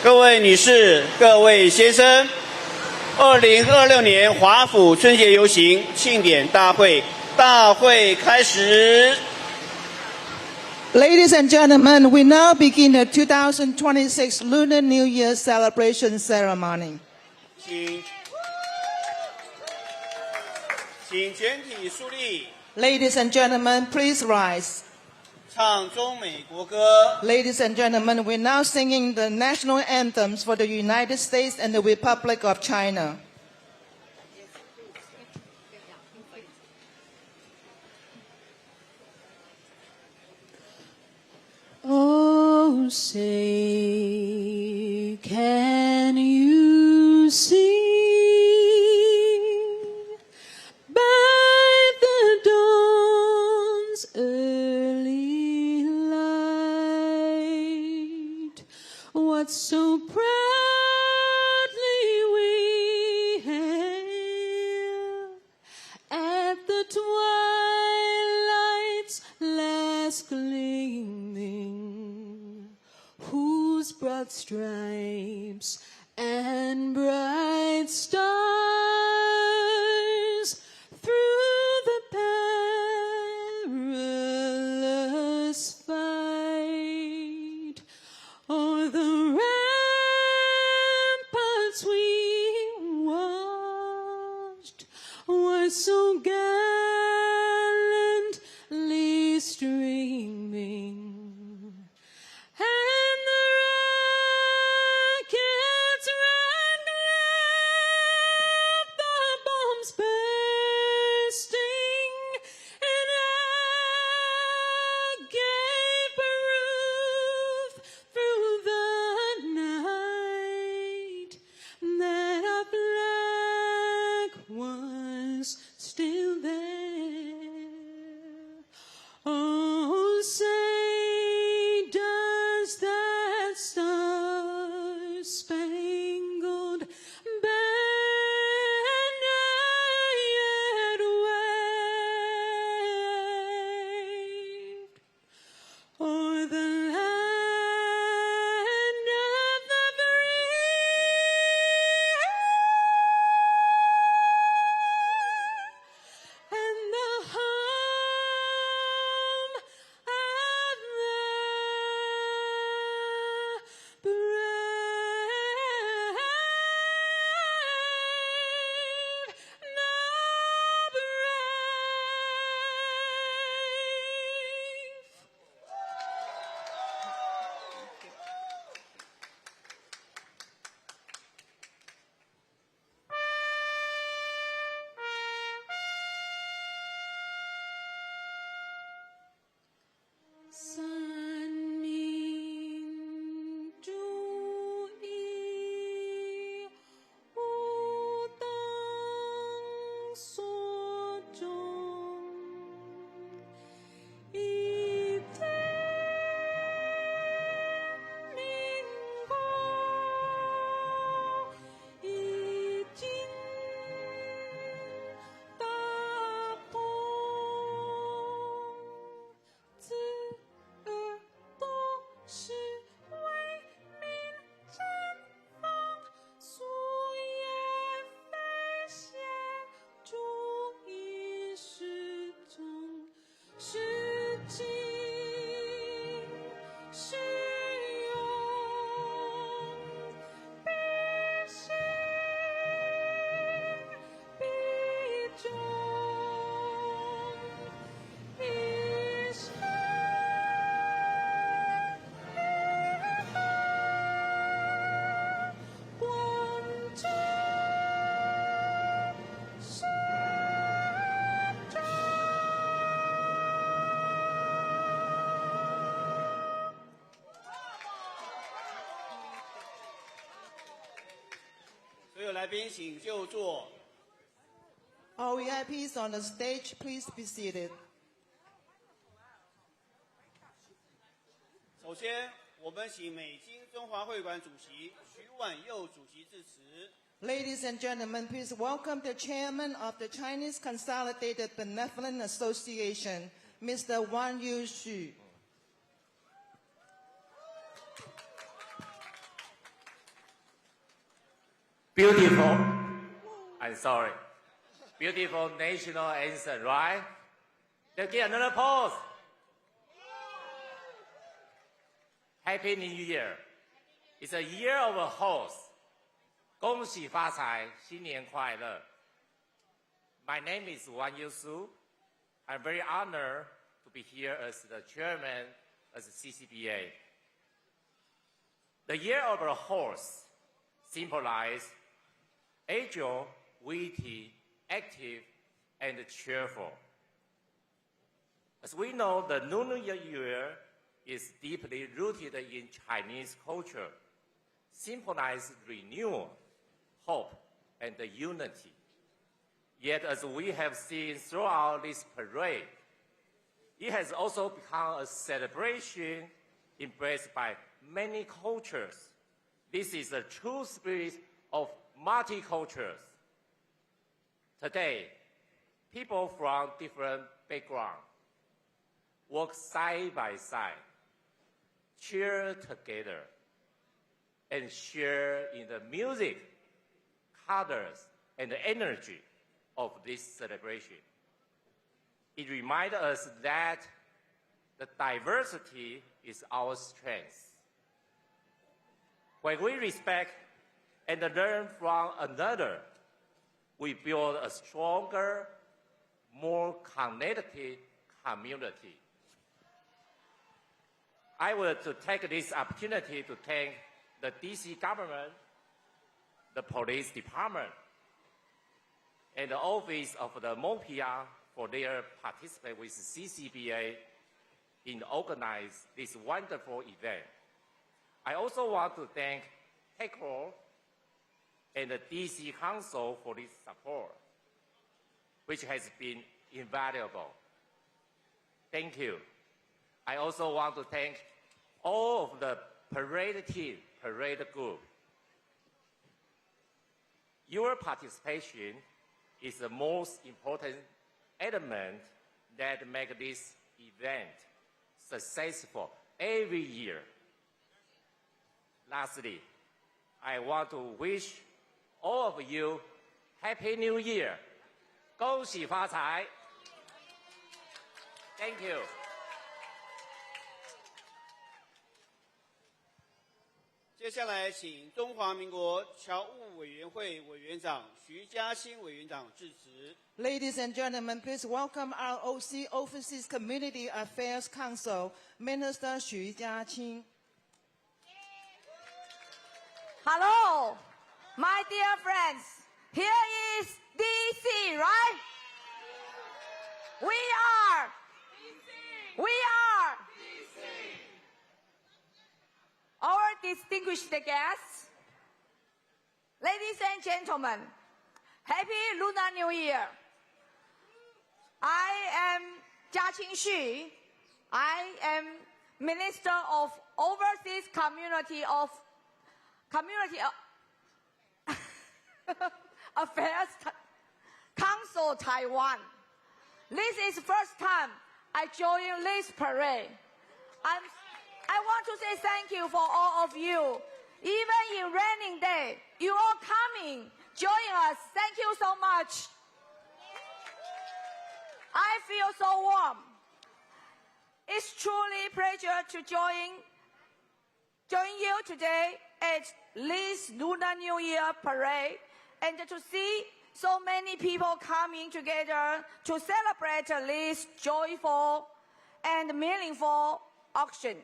各位女士、各位先生，2026年华府春节游行庆典大会开始。Ladies and gentlemen, we now begin the 2026 Lunar New Year celebration ceremony. 请全体肃立。 Ladies and gentlemen, please rise. 唱中美国歌。 Ladies and gentlemen, we're now singing the national anthems for the United States and the Republic of China. Oh, say, can you see by the dawn's early light what so proudly we hailed at the twilight's last gleaming, whose broad stripes and bright stars through the perilous fight o'er the ramparts we watched were so gallantly streaming. And the rockets ran glad, the bombs bursting, and I gave proof through the night that our flag was still there. Oh, say, does that star-spangled banner yet wave o'er the land of the free and the home of the brave? The brave. 三民主义吾党所宗，一天民国已经大同，自而多是为民争锋，夙夜奉献主义始终，是精是勇，必信必忠，一生光中始终。所有来宾请就座。 All VIPs on the stage, please be seated. 首先，我们请美金中华会馆主席徐婉佑主席致辞。 Ladies and gentlemen, please welcome the chairman of the Chinese Consolidated Benevolent Association, Mr. Wang Yushu. Beautiful. I'm sorry. Beautiful national anthem, right? Let's get another pose. Happy New Year. It's a year of a horse. 恭喜发财，新年快乐。My name is Wang Yusu. I'm very honored to be here as the chairman of the CCBA. The year of a horse symbolizes agile, witty, active, and cheerful. As we know, the Lunar Year is deeply rooted in Chinese culture, symbolizes renewal, hope, and unity. Yet, as we have seen throughout this parade, it has also become a celebration embraced by many cultures. This is the true spirit of multicultures. Today, people from different backgrounds work side by side, cheer together, and share in the music, colors, and the energy of this celebration. It reminds us that the diversity is our strength. When we respect and learn from another, we build a stronger, more connected community. I would to take this opportunity to thank the DC government, the police department, and the office of the MOPIA for their participation with CCBA in organizing this wonderful event. I also want to thank HECRO and the DC Council for this support, which has been invaluable. Thank you. I also want to thank all of the parade team, parade group. Your participation is the most important element that makes this event successful every year. Lastly, I want to wish all of you Happy New Year. 恭喜发财. Thank you. 接下来，请中华民国侨务委员会委员长徐嘉欣委员长致辞。Ladies and gentlemen, please welcome our OC Overseas Community Affairs Council, Minister Xu Jiaqing. Hello, my dear friends. Here is DC, right? We are. Our distinguished guests, ladies and gentlemen, Happy Lunar New Year. I am Jiaqing Xu. I am Minister of Overseas Community Affairs Council, Taiwan. This is the first time I join this parade. I want to say thank you for all of you. Even in raining day, you all coming, join us. Thank you so much. I feel so warm. It's truly a pleasure to join you today at this Lunar New Year parade and to see so many people coming together to celebrate this joyful and meaningful auction.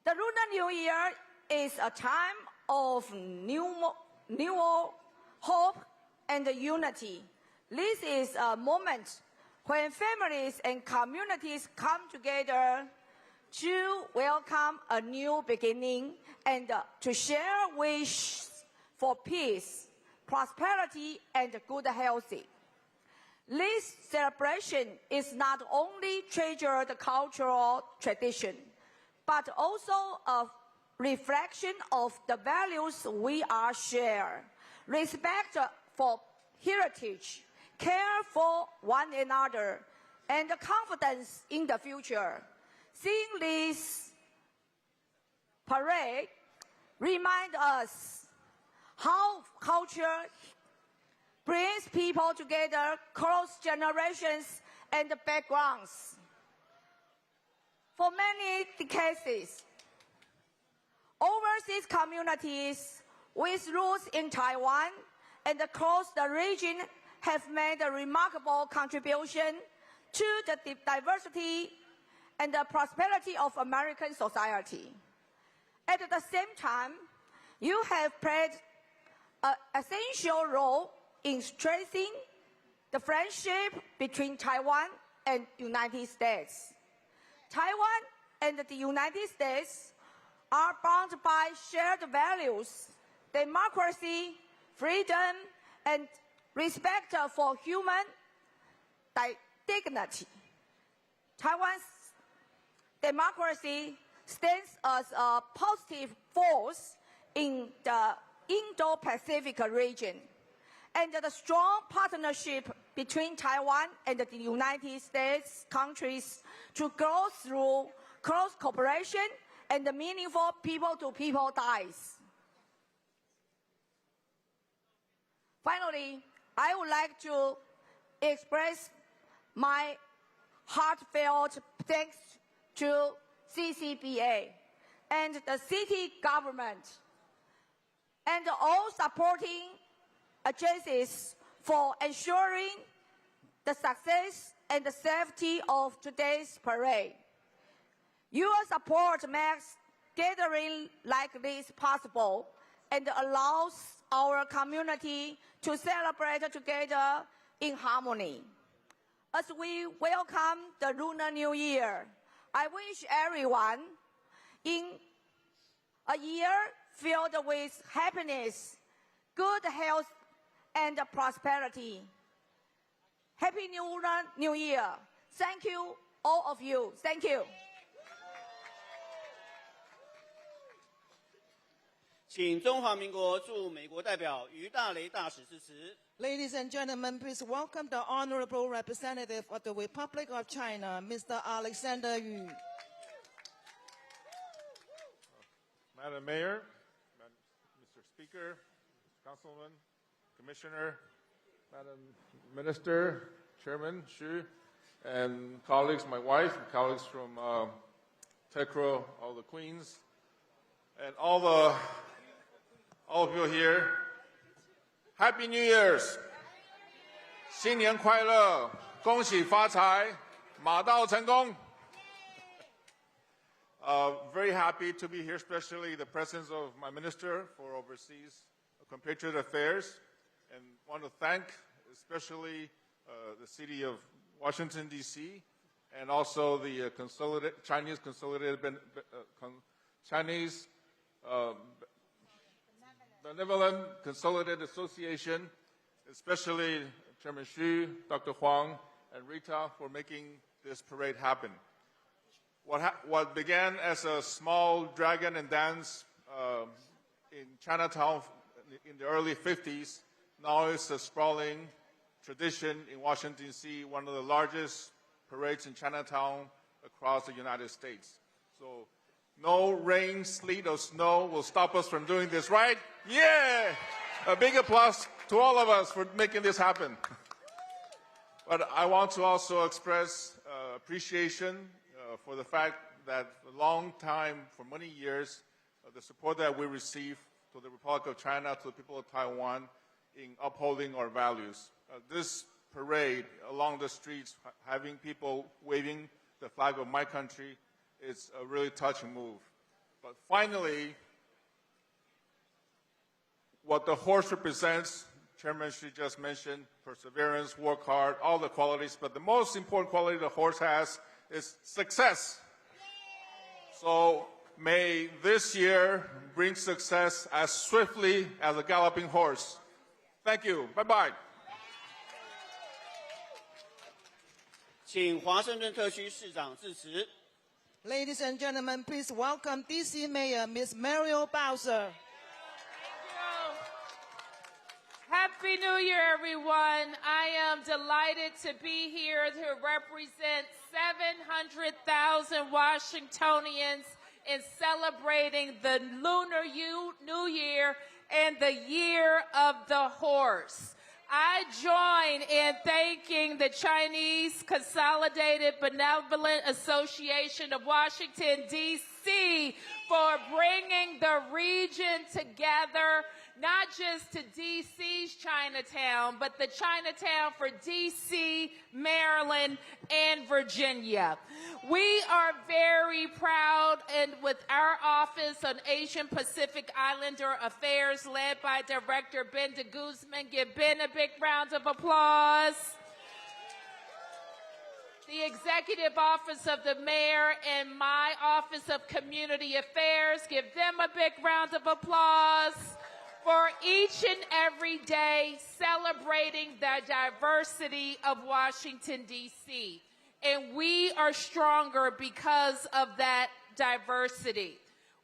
The Lunar New Year is a time of new hope and unity. This is a moment when families and communities come together to welcome a new beginning and to share wishes for peace, prosperity, and good health. This celebration is not only treasured cultural tradition, but also a reflection of the values we are share: respect for heritage, care for one another, and confidence in the future. Seeing this parade reminds us how culture brings people together across generations and backgrounds. For many decades, overseas communities with roots in Taiwan and across the region have made a remarkable contribution to the diversity and the prosperity of American society. At the same time, you have played an essential role in strengthening the friendship between Taiwan and the United States. Taiwan and the United States are bound by shared values, democracy, freedom, and respect for human dignity. Taiwan's democracy stands as a positive force in the Indo-Pacific region, and the strong partnership between Taiwan and the United States countries to go through close cooperation and meaningful people-to-people ties. Finally, I would like to express my heartfelt thanks to CCBA and the city government and all supporting agencies for ensuring the success and the safety of today's parade. Your support makes gathering like this possible and allows our community to celebrate together in harmony. As we welcome the Lunar New Year, I wish everyone in a year filled with happiness, good health, and prosperity. Happy Lunar New Year. Thank you, all of you. Thank you. 请中华民国驻美国代表于大雷大使致辞。 Ladies and gentlemen, please welcome the Honorable Representative of the Republic of China, Mr. Alexander Yu. Madam Mayor, Mr. Speaker, Councilman, Commissioner, Madam Minister, Chairman Xu, and colleagues, my wife, and colleagues from TECRO, all the queens, and all of you here. Happy New Year's! 新年快乐，恭喜发财，马到成功。Very happy to be here, especially the presence of my Minister for Overseas Compatriot Affairs, and want to thank especially the city of Washington, D.C., and also the Chinese Benevolent Consolidated Association, especially Chairman Xu, Dr. Huang, and Rita for making this parade happen. What began as a small dragon and dance in Chinatown in the early 50s, now is a sprawling tradition in Washington, D.C., one of the largest parades in Chinatown across the United States. So no rain, sleet, or snow will stop us from doing this, right? Yeah! A big applause to all of us for making this happen. But I want to also express appreciation for the fact that for a long time, for many years, the support that we receive to the Republic of China, to the people of Taiwan, in upholding our values. This parade along the streets, having people waving the flag of my country, is a really touching move. But finally, what the horse represents, Chairman Xi just mentioned, perseverance, work hard, all the qualities, but the most important quality the horse has is success. So may this year bring success as swiftly as a galloping horse. Thank you. Bye-bye. 请华盛顿特区市长致辞。 Ladies and gentlemen, please welcome D.C. Mayor, Ms. Muriel Bowser. Happy New Year, everyone. I am delighted to be here to represent 700,000 Washingtonians in celebrating the Lunar New Year and the Year of the Horse. I join in thanking the Chinese Consolidated Benevolent Association of Washington, D.C. for bringing the region together, not just to D.C.'s Chinatown, but the Chinatown for D.C., Maryland, and Virginia. We are very proud, and with our Office on Asian Pacific Islander Affairs led by Director Ben de Guzman, give Ben a big round of applause. The Executive Office of the Mayor and my Office of Community Affairs, give them a big round of applause for each and every day celebrating the diversity of Washington, D.C. And we are stronger because of that diversity.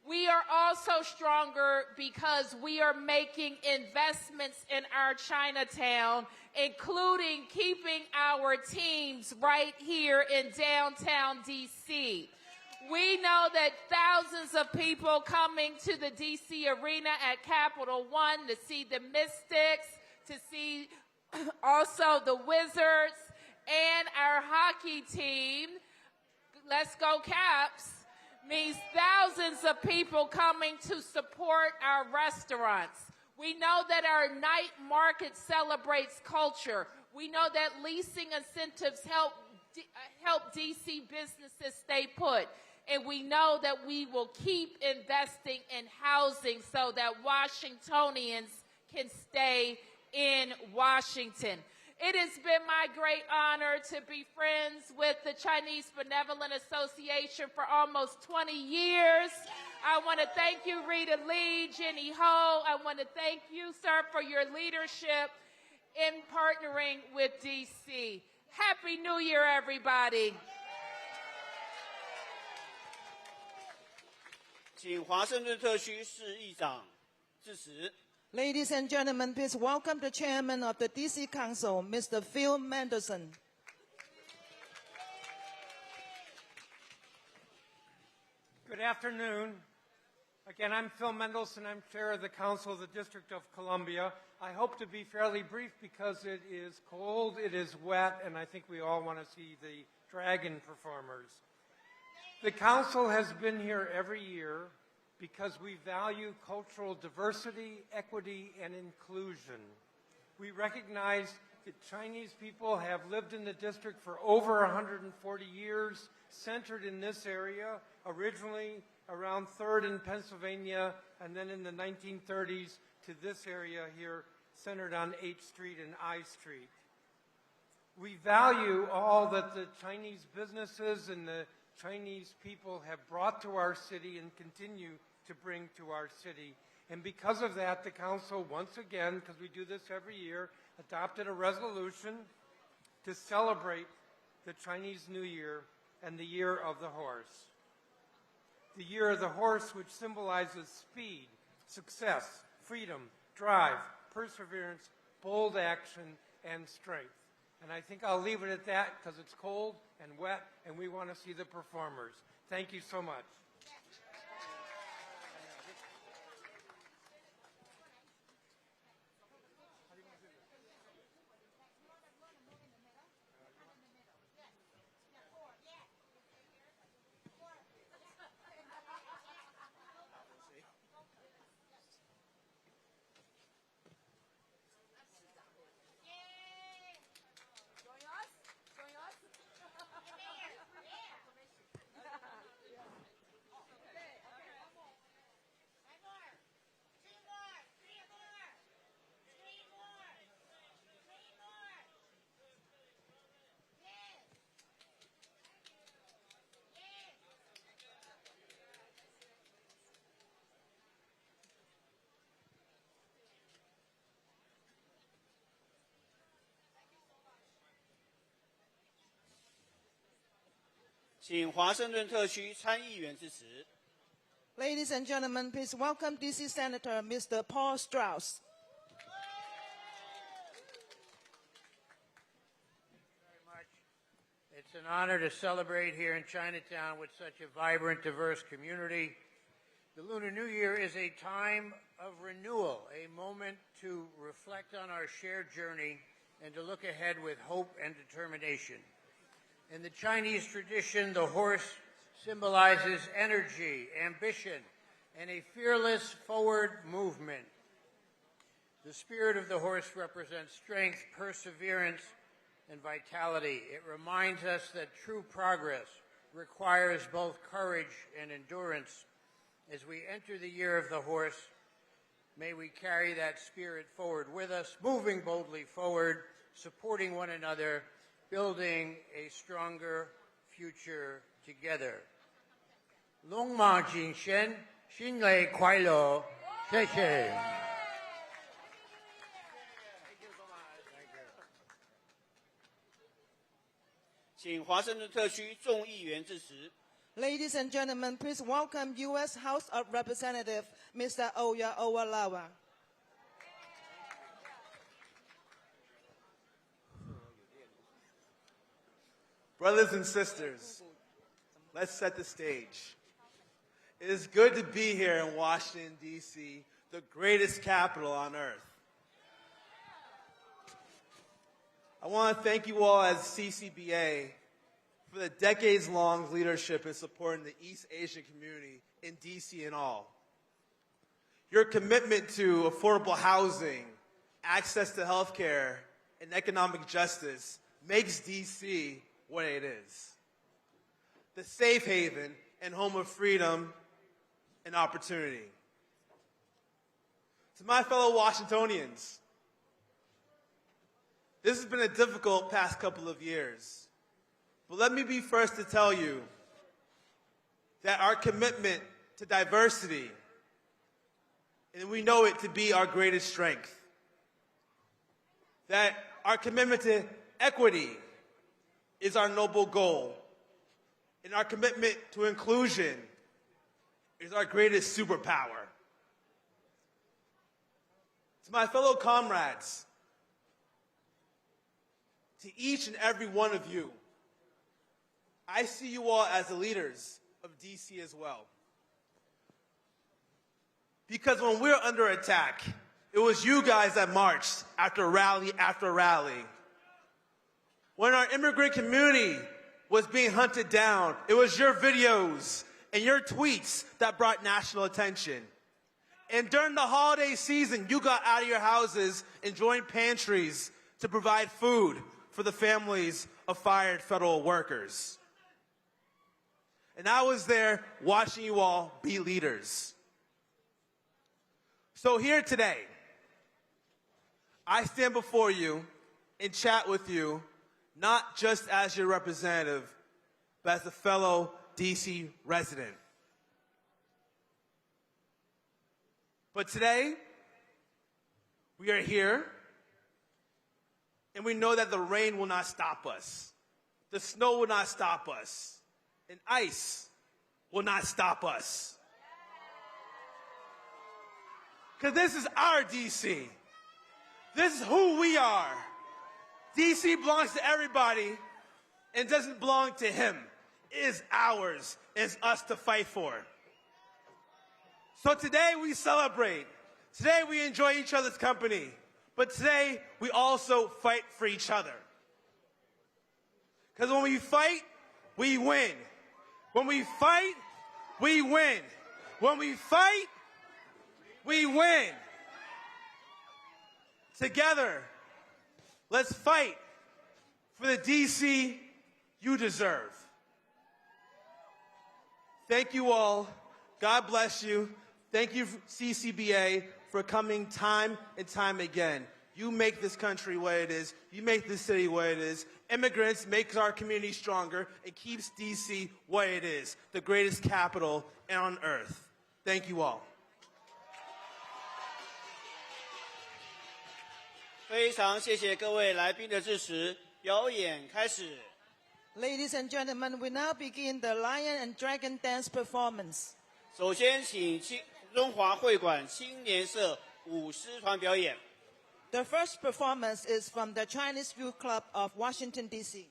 We are also stronger because we are making investments in our Chinatown, including keeping our teams right here in downtown D.C. We know that thousands of people coming to the D.C. arena at Capital One to see the Mystics, to see also the Wizards, and our hockey team, Let's Go Caps, means thousands of people coming to support our restaurants. We know that our night market celebrates culture. We know that leasing incentives help D.C. businesses stay put. And we know that we will keep investing in housing so that Washingtonians can stay in Washington. It has been my great honor to be friends with the Chinese Benevolent Association for almost 20 years. I want to thank you, Rita Lee, Jenny Ho. I want to thank you, sir, for your leadership in partnering with DC. Happy New Year, everybody. 请华盛顿特区市议长致辞。 Ladies and gentlemen, please welcome the chairman of the DC Council, Mr. Phil Mendelson. Good afternoon. Again, I'm Phil Mendelson. I'm chair of the Council of the District of Columbia. I hope to be fairly brief because it is cold, it is wet, and I think we all want to see the dragon performers. The Council has been here every year because we value cultural diversity, equity, and inclusion. We recognize that Chinese people have lived in the district for over 140 years, centered in this area, originally around 3rd in Pennsylvania, and then in the 1930s to this area here, centered on 8th Street and I Street. We value all that the Chinese businesses and the Chinese people have brought to our city and continue to bring to our city. And because of that, the Council, once again, because we do this every year, adopted a resolution to celebrate the Chinese New Year and the Year of the Horse. The Year of the Horse, which symbolizes speed, success, freedom, drive, perseverance, bold action, and strength. And I think I'll leave it at that because it's cold and wet and we want to see the performers. Thank you so much.请华盛顿特区参议员致辞。 Ladies and gentlemen, please welcome DC Senator Mr. Paul Strauss. It's an honor to celebrate here in Chinatown with such a vibrant, diverse community. The Lunar New Year is a time of renewal, a moment to reflect on our shared journey and to look ahead with hope and determination. In the Chinese tradition, the horse symbolizes energy, ambition, and a fearless forward movement. The spirit of the horse represents strength, perseverance, and vitality. It reminds us that true progress requires both courage and endurance. As we enter the year of the horse, may we carry that spirit forward with us, moving boldly forward, supporting one another, building a stronger future together. 龙马精神，新年快乐！谢谢。请华盛顿特区众议员致辞。 Ladies and gentlemen, please welcome U.S. House of Representatives, Mr. Oya Owalawa. Brothers and sisters, let's set the stage. It is good to be here in Washington, D.C., the greatest capital on earth. I want to thank you all as CCBA for the decades-long leadership in supporting the East Asian community in D.C. and all. Your commitment to affordable housing, access to health care, and economic justice makes D.C. what it is. The safe haven and home of freedom and opportunity. To my fellow Washingtonians, this has been a difficult past couple of years. But let me be first to tell you that our commitment to diversity, and we know it to be our greatest strength, that our commitment to equity is our noble goal, and our commitment to inclusion is our greatest superpower. To my fellow comrades, to each and every one of you, I see you all as the leaders of DC as well. Because when we're under attack, it was you guys that marched after rally after rally. When our immigrant community was being hunted down, it was your videos and your tweets that brought national attention. And during the holiday season, you got out of your houses and joined pantries to provide food for the families of fired federal workers. And I was there watching you all be leaders. So here today, I stand before you and chat with you, not just as your representative, but as a fellow DC resident. But today, we are here, and we know that the rain will not stop us. The snow will not stop us. And ice will not stop us. Because this is our DC. This is who we are. DC belongs to everybody and doesn't belong to him. It is ours. It's us to fight for. So today we celebrate. Today we enjoy each other's company. But today we also fight for each other. Because when we fight, we win. When we fight, we win. When we fight, we win. Together, let's fight for the DC you deserve. Thank you all. God bless you. Thank you, CCBA, for coming time and time again. You make this country what it is. You make this city what it is. Immigrants make our community stronger and keeps DC what it is, the greatest capital on earth. Thank you all. 非常谢谢各位来宾的支持，表演开始。 Ladies and gentlemen, we now begin the Lion and Dragon Dance performance. 首先，请中华会馆青年社舞狮团表演。 The first performance is from the Chinese Youth Club of Washington, D.C.